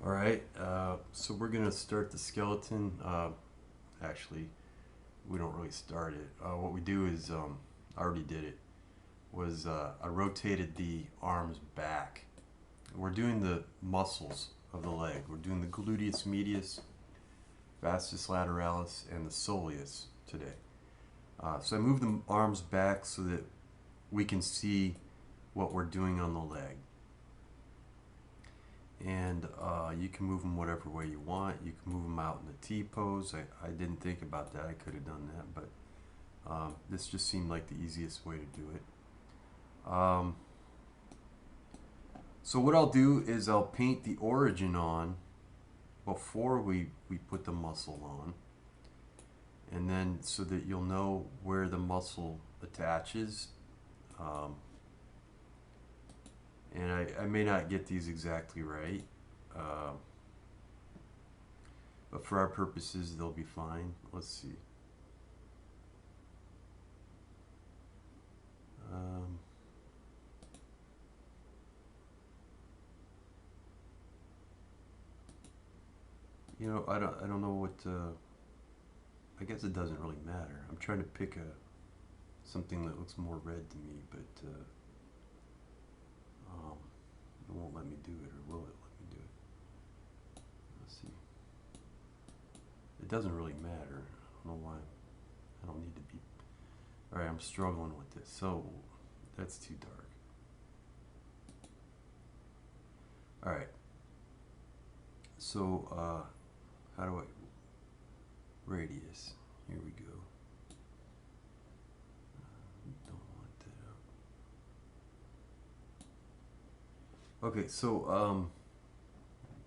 Alright, so we're going to start the skeleton. Actually, we don't really start it. What we do is, I already did it, was I rotated the arms back. We're doing the muscles of the leg. We're doing the Gluteus Medius, Vastus Lateralis, and the Soleus today. So I moved the arms back so that we can see what we're doing on the leg. And you can move them whatever way you want. You can move them out in the T-pose. I didn't think about that. I could have done that, but this just seemed like the easiest way to do it. So what I'll do is I'll paint the origin on before we put the muscle on. And then so that you'll know where the muscle attaches. And I may not get these exactly right, but for our purposes they'll be fine. Let's see. You know, I don't know what. I guess it doesn't really matter. I'm trying to pick something that looks more red to me, but. It won't let me do it, or will it let me do it? Let's see. It doesn't really matter. I don't know why. I don't need to be. Alright, I'm struggling with this. So, that's too dark. Alright. So, how do I. Radius. Here we go. Okay, so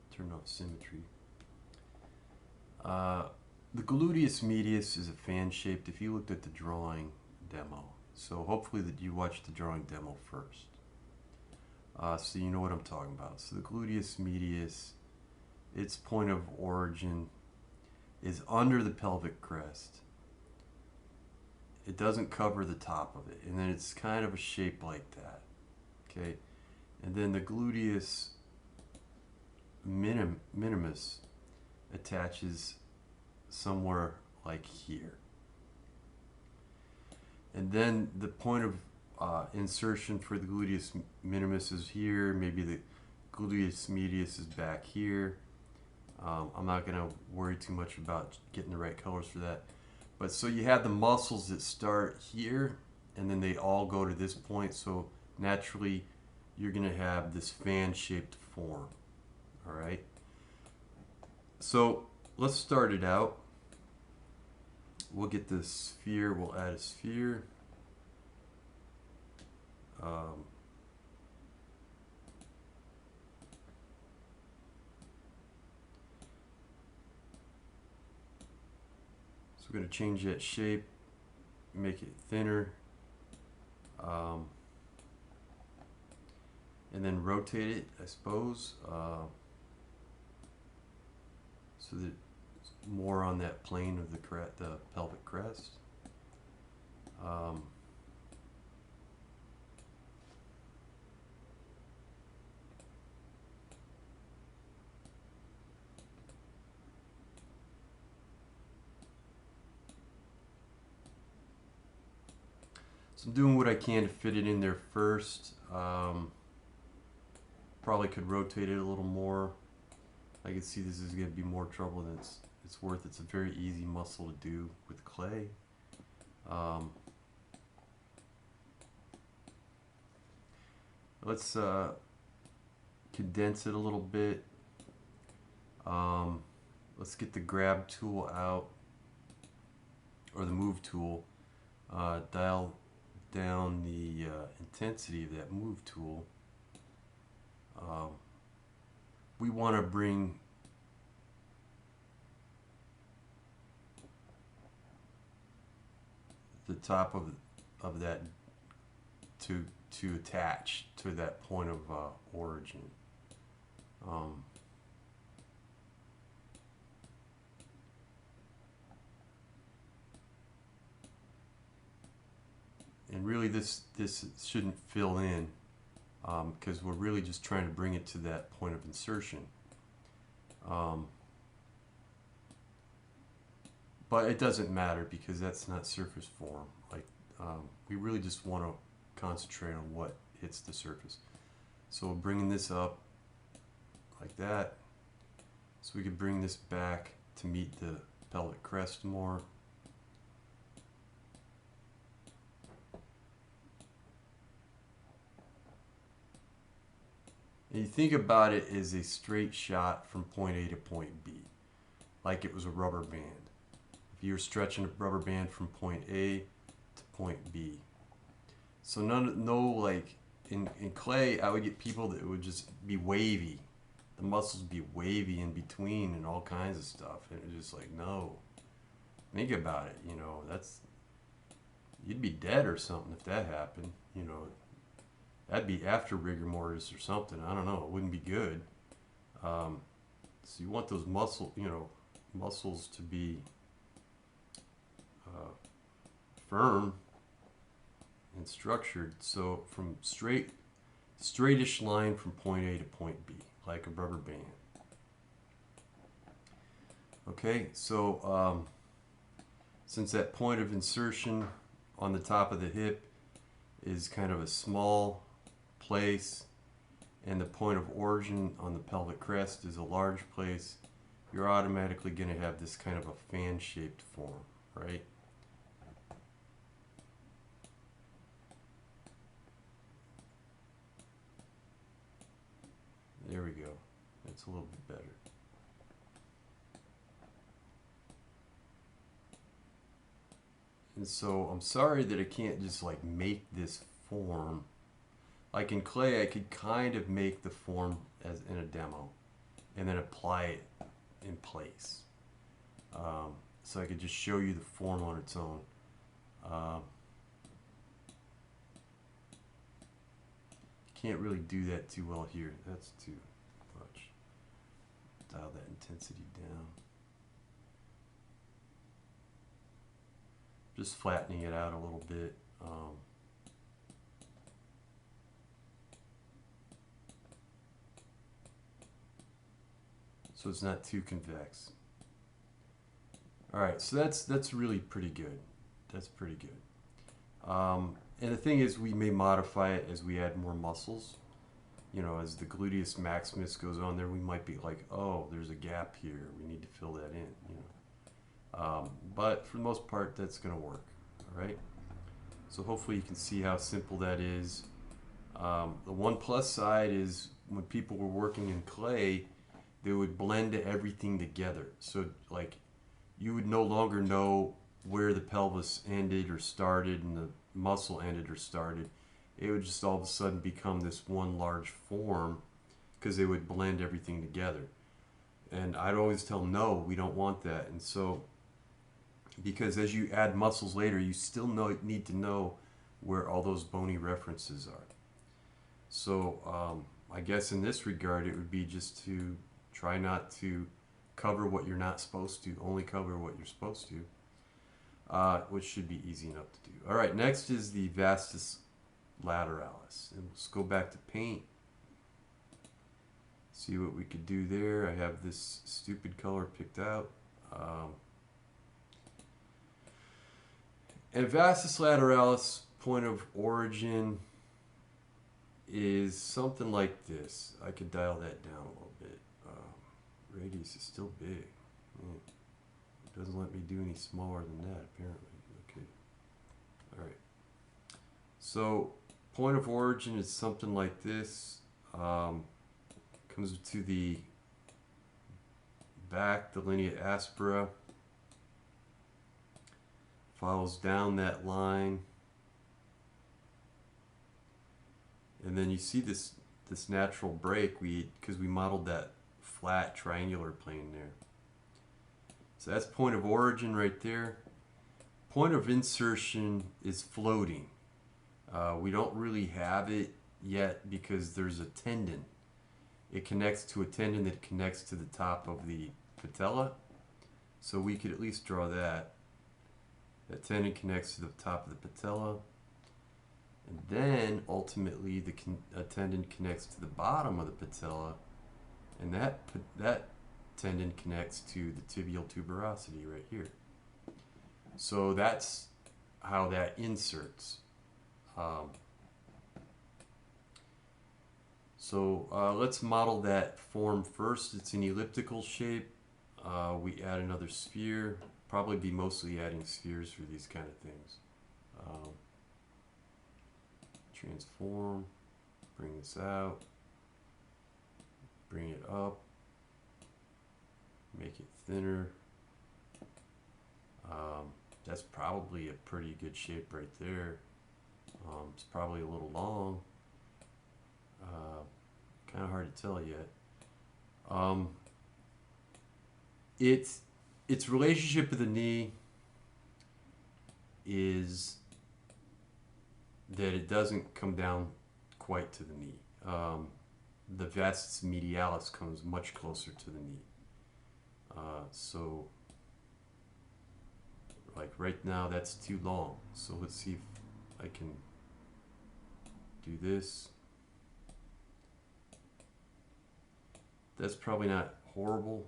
turn off symmetry. The gluteus medius is a fan-shaped. If you looked at the drawing demo, so hopefully that you watched the drawing demo first, so you know what I'm talking about. So the gluteus medius, its point of origin is under the pelvic crest. It doesn't cover the top of it, and then it's kind of a shape like that. Okay. And then the gluteus minimus attaches somewhere like here. And then the point of insertion for the gluteus minimus is here. Maybe the gluteus medius is back here. I'm not going to worry too much about getting the right colors for that. But so you have the muscles that start here, and then they all go to this point. So naturally, you're going to have this fan-shaped form. All right. So let's start it out. We'll get the sphere. We'll add a sphere. So we're going to change that shape, make it thinner. And then rotate it, I suppose, so that it's more on that plane of the pelvic crest. So I'm doing what I can to fit it in there first. Probably could rotate it a little more. I can see this is going to be more trouble than it's worth. It's a very easy muscle to do with clay. Let's condense it a little bit. Let's get the grab tool out, or the move tool. Dial down the intensity of that move tool. We want to bring the top of that to attach to that point of origin. And really this shouldn't fill in, because we're really just trying to bring it to that point of insertion. Um, but it doesn't matter because that's not surface form. Like we really just want to concentrate on what hits the surface. So bringing this up like that, so we could bring this back to meet the pelvic crest more. And you think about it as a straight shot from point A to point B, like it was a rubber band. If you're stretching a rubber band from point A to point B. So no like in clay, I would get people that would just be wavy. The muscles be wavy in between and all kinds of stuff. And it's just like, no. Think about it, you know, you'd be dead or something if that happened, you know. That'd be after rigor mortis or something. I don't know. It wouldn't be good. So you want those muscles to be firm and structured. So from straightish line from point A to point B, like a rubber band. Okay, so since that point of insertion on the top of the hip is kind of a small place, and the point of origin on the pelvic crest is a large place, you're automatically going to have this kind of a fan-shaped form, right? There we go. That's a little bit better. And so I'm sorry that I can't just like make this form. Like in clay, I could kind of make the form as in a demo and then apply it in place. So I could just show you the form on its own. Can't really do that too well here. That's too much. Dial that intensity down. Just flattening it out a little bit. So it's not too convex. All right, so that's really pretty good. That's pretty good. And the thing is, we may modify it as we add more muscles. You know, as the gluteus maximus goes on there, we might be like, oh, there's a gap here. We need to fill that in. You know, but for the most part, that's going to work. All right. So hopefully you can see how simple that is. The one plus side is when people were working in clay, they would blend everything together. So like you would no longer know where the pelvis ended or started and the muscle ended or started. It would just all of a sudden become this one large form because they would blend everything together. And I'd always tell them, no, we don't want that. And so, because as you add muscles later, you still need to know where all those bony references are. So I guess in this regard, it would be just to try not to cover what you're not supposed to, only cover what you're supposed to, which should be easy enough to do. All right, next is the Vastus Lateralis. And let's go back to paint. See what we could do there. I have this stupid color picked out. And Vastus Lateralis, point of origin, is something like this. I could dial that down a little bit. Radius is still big. It doesn't let me do any smaller than that, apparently. Okay. All right. So, point of origin is something like this. Comes to the back, the linea aspera. Follows down that line. And then you see this natural break because we modeled that flat triangular plane there. So that's point of origin right there. Point of insertion is floating. We don't really have it yet because there's a tendon. It connects to a tendon that connects to the top of the patella. So we could at least draw that. That tendon connects to the top of the patella. And then ultimately the tendon connects to the bottom of the patella. And that tendon connects to the tibial tuberosity right here. So that's how that inserts. Let's model that form first. It's an elliptical shape. We add another sphere. Probably be mostly adding spheres for these kind of things. Transform, bring this out, bring it up, make it thinner. That's probably a pretty good shape right there. It's probably a little long. Kind of hard to tell yet. Its relationship with the knee is that it doesn't come down quite to the knee. The Vastus Medialis comes much closer to the knee. So like right now that's too long. So let's see if I can do this. That's probably not horrible.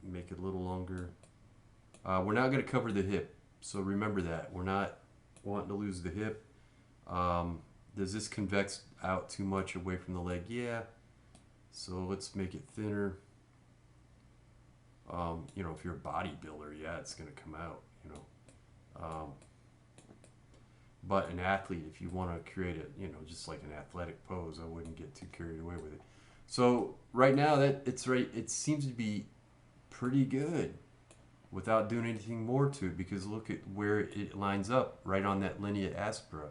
Make it a little longer. We're not going to cover the hip, so remember that. We're not wanting to lose the hip. Does this convex out too much away from the leg? Yeah. So let's make it thinner. You know, if you're a bodybuilder, yeah, it's going to come out, you know. But an athlete, if you want to create a, you know, just like an athletic pose, I wouldn't get too carried away with it. So right now that it seems to be pretty good without doing anything more to it, because look at where it lines up right on that linea aspera.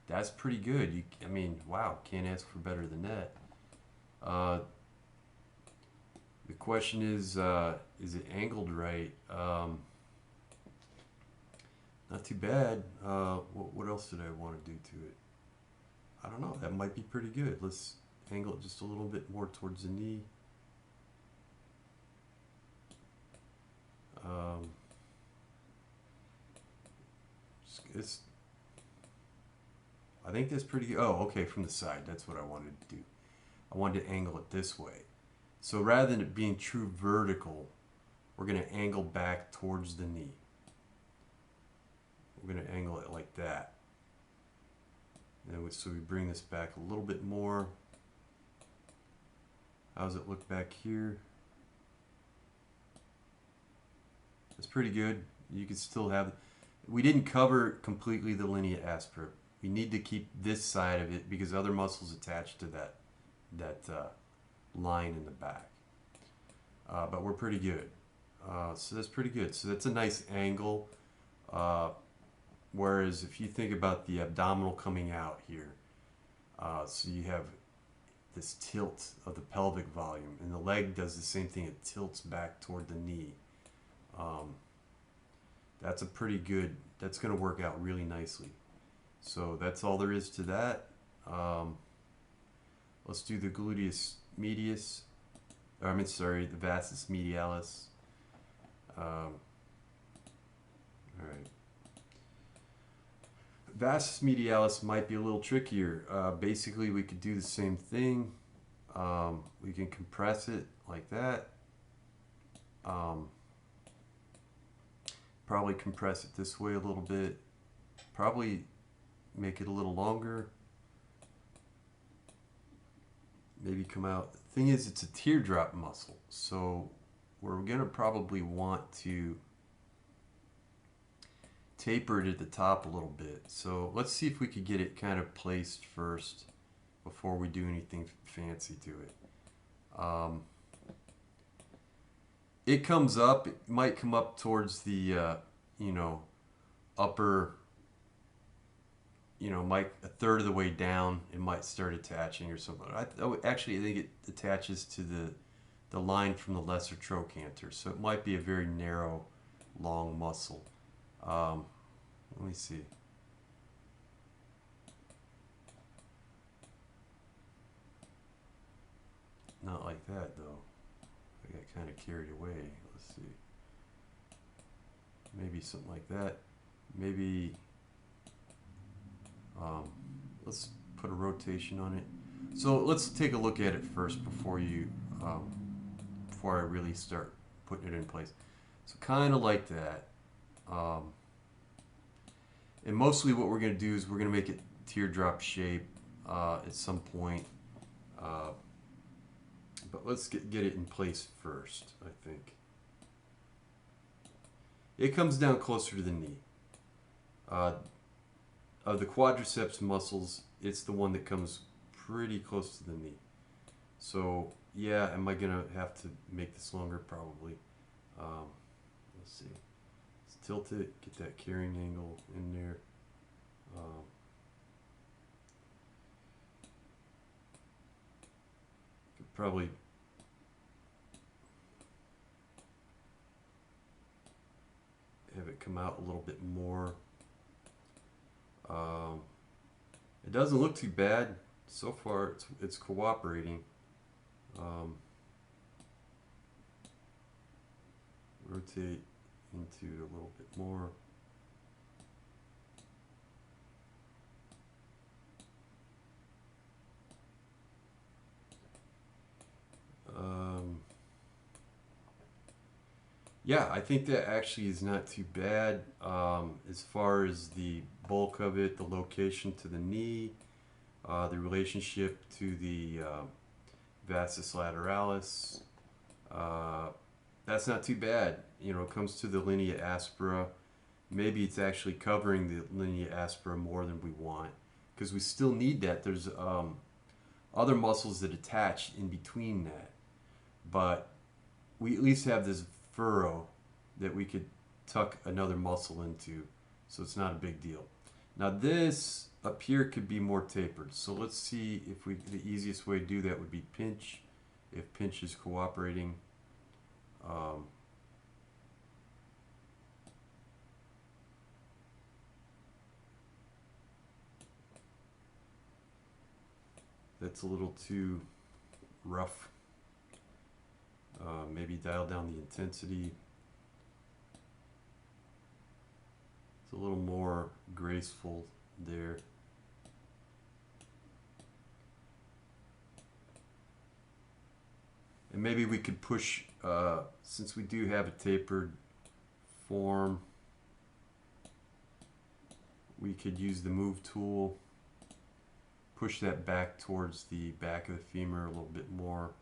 That's pretty good. I mean, wow, can't ask for better than that. The question is it angled right? Not too bad. What else did I want to do to it? I don't know. That might be pretty good. Let's angle it just a little bit more towards the knee. I think that's pretty good. Oh, okay, from the side. That's what I wanted to do. I wanted to angle it this way. So rather than it being true vertical, we're going to angle back towards the knee. We're going to angle it like that. And so we bring this back a little bit more. How does it look back here? It's pretty good. You can still have, we didn't cover completely the linea aspera. We need to keep this side of it because other muscles attached to that line in the back. But we're pretty good. So that's pretty good. So that's a nice angle. Whereas if you think about the abdominal coming out here, so you have this tilt of the pelvic volume, and the leg does the same thing. It tilts back toward the knee. That's a pretty good, that's going to work out really nicely. So that's all there is to that. Let's do the Gluteus Medius, or the Vastus Medialis. All right. Vastus Medialis might be a little trickier. Basically, we could do the same thing. We can compress it like that. Probably compress it this way a little bit. Probably make it a little longer. Maybe come out. The thing is, it's a teardrop muscle, so we're going to probably want to taper it at the top a little bit. So let's see if we could get it kind of placed first before we do anything fancy to it. It comes up, it might come up towards the, you know, upper, you know, a third of the way down, it might start attaching or something. Actually, I think it attaches to the line from the lesser trochanter. So it might be a very narrow, long muscle. Let me see. Not like that, though. I got kind of carried away. Let's see. Maybe something like that. Maybe let's put a rotation on it. So let's take a look at it first before I really start putting it in place. So kind of like that. Um, and mostly what we're going to do is we're going to make it teardrop shape at some point. Uh, but let's get it in place first, I think. It comes down closer to the knee. Of the quadriceps muscles, it's the one that comes pretty close to the knee. So yeah, am I gonna have to make this longer? Probably. Let's see. Let's tilt it, get that carrying angle in there. Could probably have it come out a little bit more. It doesn't look too bad so far. It's cooperating. Rotate into a little bit more. Yeah, I think that actually is not too bad as far as the bulk of it, the location to the knee, the relationship to the Vastus lateralis. That's not too bad. You know, it comes to the linea aspera. Maybe it's actually covering the linea aspera more than we want because we still need that. There's other muscles that attach in between that, but we at least have this furrow that we could tuck another muscle into, so it's not a big deal. Now this up here could be more tapered, so let's see if the easiest way to do that would be pinch, if pinch is cooperating. That's a little too rough. Maybe dial down the intensity. It's a little more graceful there. And maybe we could push, since we do have a tapered form, we could use the move tool, push that back towards the back of the femur a little bit more.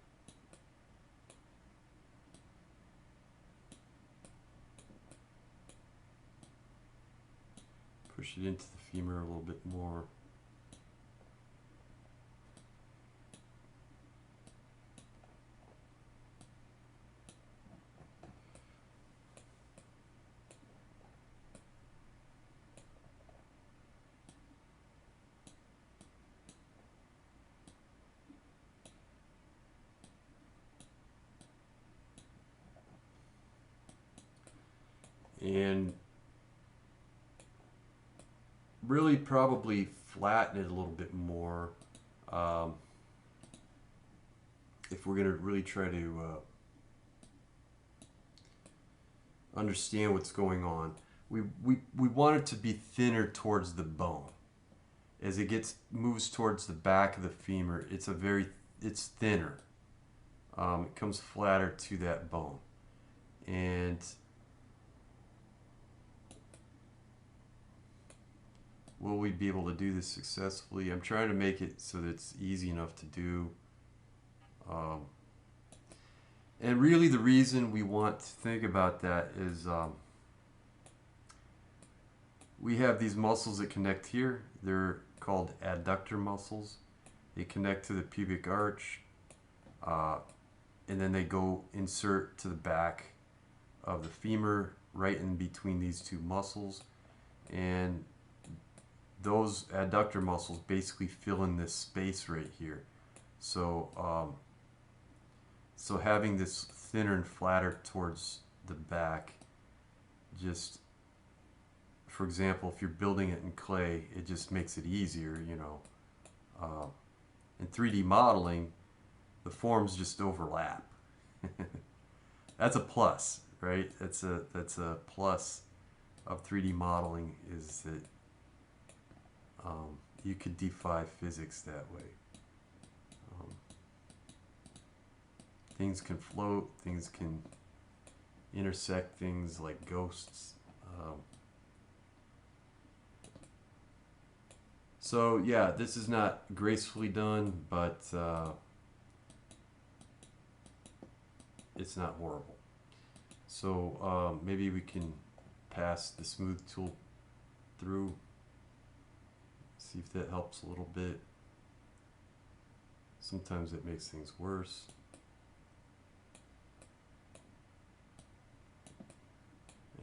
Push it into the femur a little bit more. And really probably flatten it a little bit more if we're going to really try to understand what's going on. We want it to be thinner towards the bone. As it moves towards the back of the femur, it's thinner. It comes flatter to that bone. And will we be able to do this successfully? I'm trying to make it so that it's easy enough to do. And really the reason we want to think about that is we have these muscles that connect here. They're called adductor muscles. They connect to the pubic arch, and then they go insert to the back of the femur, right in between these two muscles. And those adductor muscles basically fill in this space right here. So, so having this thinner and flatter towards the back, just, for example, if you're building it in clay, it just makes it easier, you know. In 3D modeling, the forms just overlap. That's a plus, right? That's a plus of 3D modeling, is that you could defy physics that way. Things can float, things can intersect things like ghosts. So yeah, this is not gracefully done, but it's not horrible. So maybe we can pass the smooth tool through, see if that helps a little bit. Sometimes it makes things worse.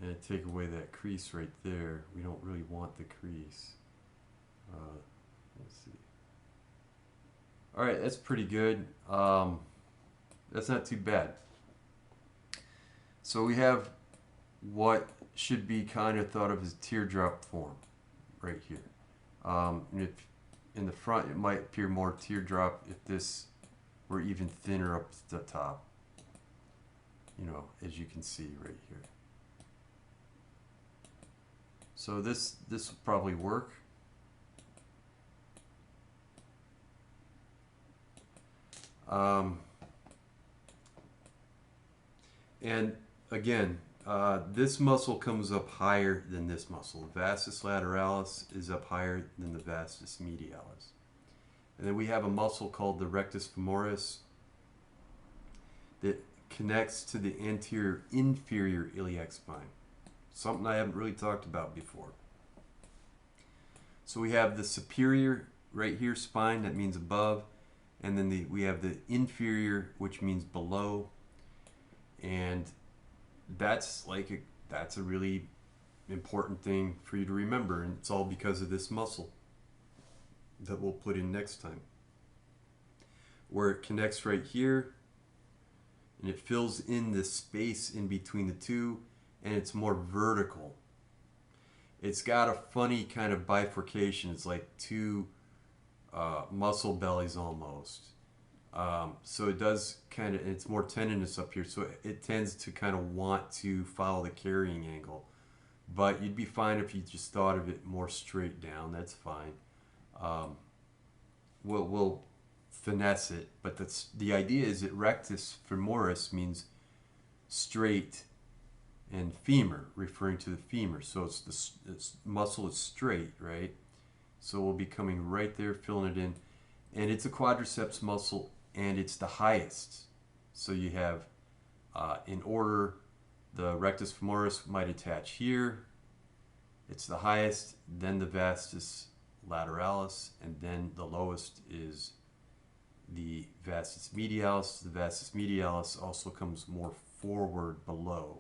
And take away that crease right there. We don't really want the crease. Let's see. All right, that's pretty good. That's not too bad. So we have what should be kind of thought of as teardrop form right here. And if in the front it might appear more teardrop if this were even thinner up the top, you know, as you can see right here. So this will probably work. And again, this muscle comes up higher than this muscle. The vastus lateralis is up higher than the vastus medialis. And then we have a muscle called the rectus femoris that connects to the anterior inferior iliac spine. Something I haven't really talked about before. So we have the superior right here spine, that means above, and then we have the inferior, which means below, and that's a really important thing for you to remember, and it's all because of this muscle that we'll put in next time, where it connects right here, and it fills in the space in between the two, and it's more vertical. It's got a funny kind of bifurcation. It's like two muscle bellies almost. So it does kind of, it's more tendinous up here, so it tends to kind of want to follow the carrying angle. But you'd be fine if you just thought of it more straight down. That's fine. We'll finesse it, but the idea is that rectus femoris means straight, and femur, referring to the femur. So it's muscle is straight, right? So we'll be coming right there, filling it in. And it's a quadriceps muscle, and it's the highest. So you have, in order, the rectus femoris might attach here. It's the highest, then the vastus lateralis, and then the lowest is the vastus medialis. The vastus medialis also comes more forward below.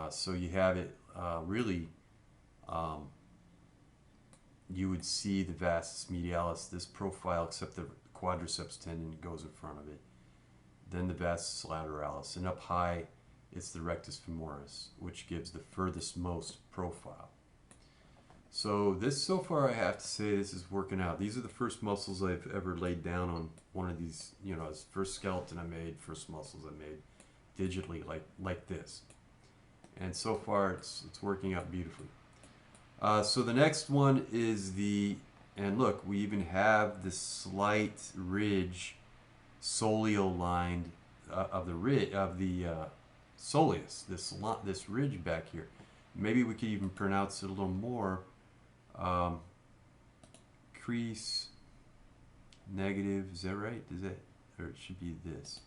So you have it really, you would see the vastus medialis, this profile, except the quadriceps tendon goes in front of it. Then the vastus lateralis, and up high it's the rectus femoris, which gives the furthest most profile. So this, so far I have to say, this is working out. These are the first muscles I've ever laid down on one of these, you know, as first skeleton I made, first muscles I made digitally like this. And so far it's working out beautifully. So the next one is and look, we even have this slight ridge, soleal lined of the soleus, this ridge back here. Maybe we could even pronounce it a little more. Crease, negative, is that right? Is that, or it should be this.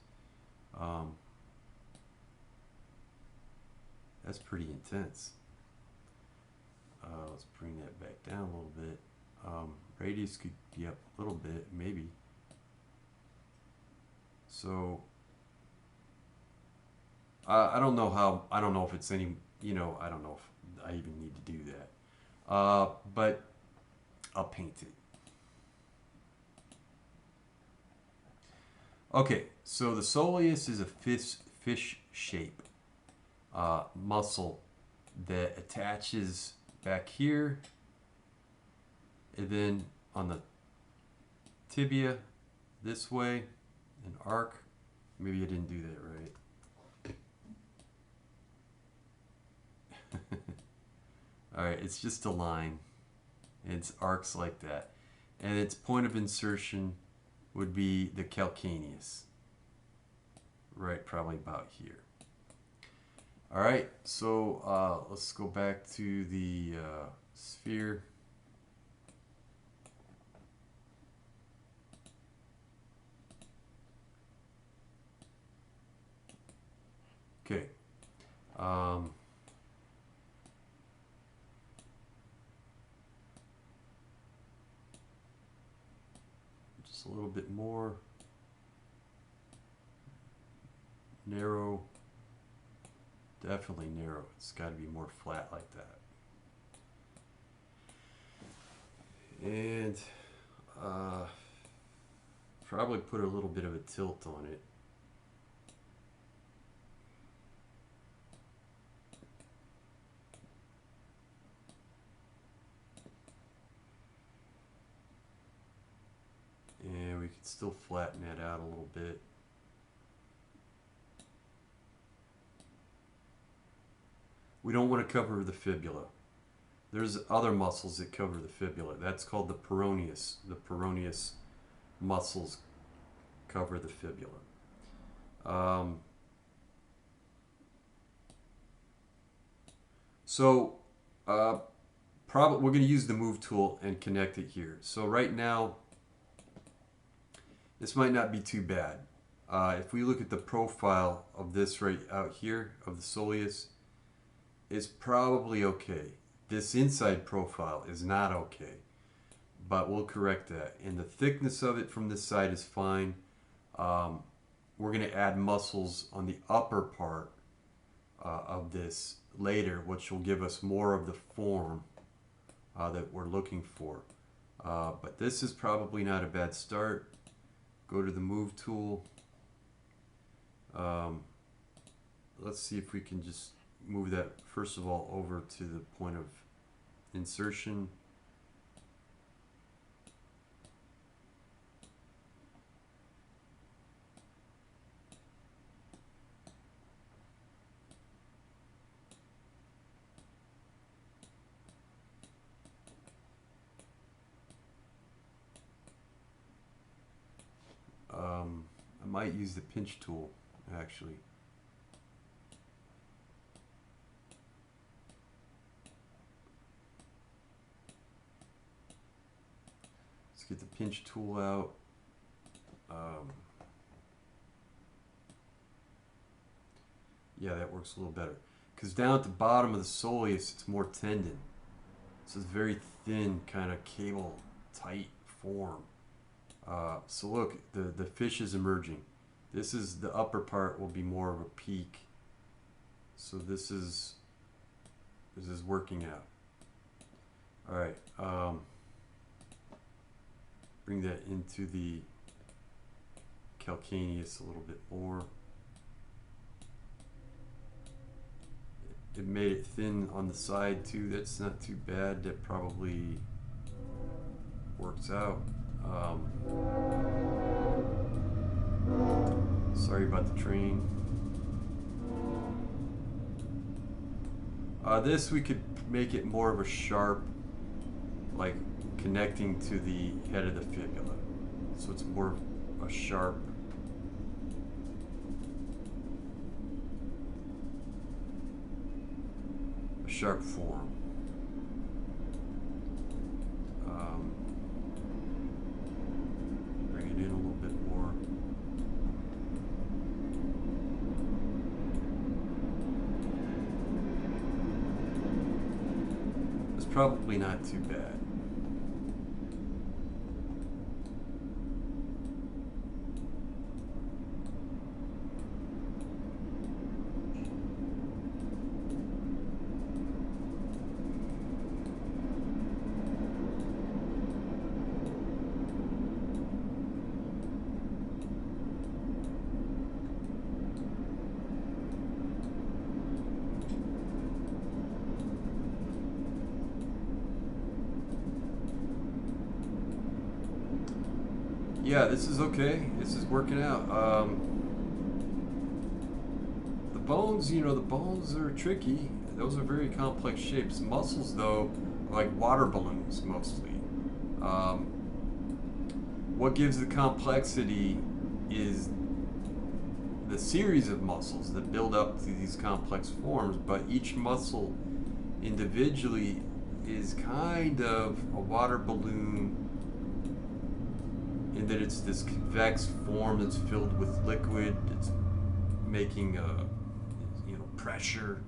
That's pretty intense. Let's bring that back down a little bit. Radius could be up a little bit, maybe. So I don't know if it's any, you know, I don't know if I even need to do that. But I'll paint it. Okay, so the soleus is a fish shape muscle that attaches back here, and then on the tibia this way, an arc. Maybe I didn't do that right. Alright, it's just a line. It's arcs like that. And its point of insertion would be the calcaneus. right probably about here. All right, so let's go back to the sphere. Okay. Just a little bit more narrow. Definitely narrow. It's got to be more flat like that. And probably put a little bit of a tilt on it. And we could still flatten that out a little bit. We don't want to cover the fibula. There's other muscles that cover the fibula. That's called the peroneus. The peroneus muscles cover the fibula. Probably we're going to use the move tool and connect it here. So right now, this might not be too bad. If we look at the profile of this right out here, of the soleus, it's probably okay. This inside profile is not okay, but we'll correct that. And the thickness of it from this side is fine. We're going to add muscles on the upper part of this later, which will give us more of the form that we're looking for. But this is probably not a bad start. Go to the move tool. Let's see if we can just move that first of all over to the point of insertion. I might use the pinch tool actually. Let's get the pinch tool out. Yeah, that works a little better. Because down at the bottom of the soleus, it's more tendon. So it's very thin, kind of cable tight form. So look, the fish is emerging. This is the upper part will be more of a peak. So this is working out. All right. Bring that into the calcaneus a little bit more. It made it thin on the side too. That's not too bad. That probably works out. Sorry about the train. This we could make it more of a sharp, like connecting to the head of the fibula. So it's more of a sharp. Sharp form. Bring it in a little bit more. It's probably not too bad. Yeah, this is okay. This is working out. The bones, you know, the bones are tricky. Those are very complex shapes. Muscles, though, are like water balloons mostly. What gives the complexity is the the series of muscles that build up to these complex forms, but each muscle individually is kind of a water balloon in that it's this convex form that's filled with liquid. It's making pressure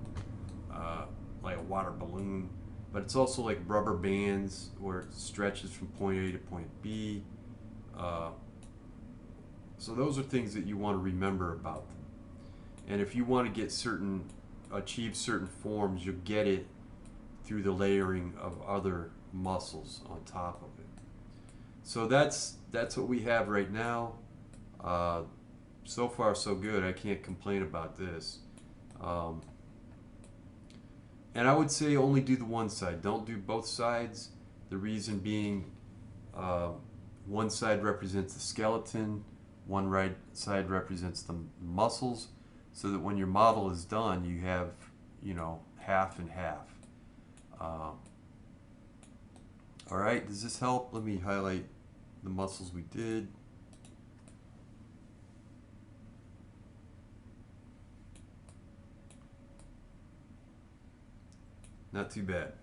like a water balloon, but it's also like rubber bands where it stretches from point A to point B. So those are things that you want to remember about them. And if you want to achieve certain forms, you'll get it through the layering of other muscles on top of it. So that's what we have right now. So far so good. I can't complain about this. And I would say only do the one side. Don't do both sides. The reason being, one side represents the skeleton, one right side represents the muscles, so that when your model is done, you have, half and half. All right, does this help? Let me highlight the muscles we did. Not too bad.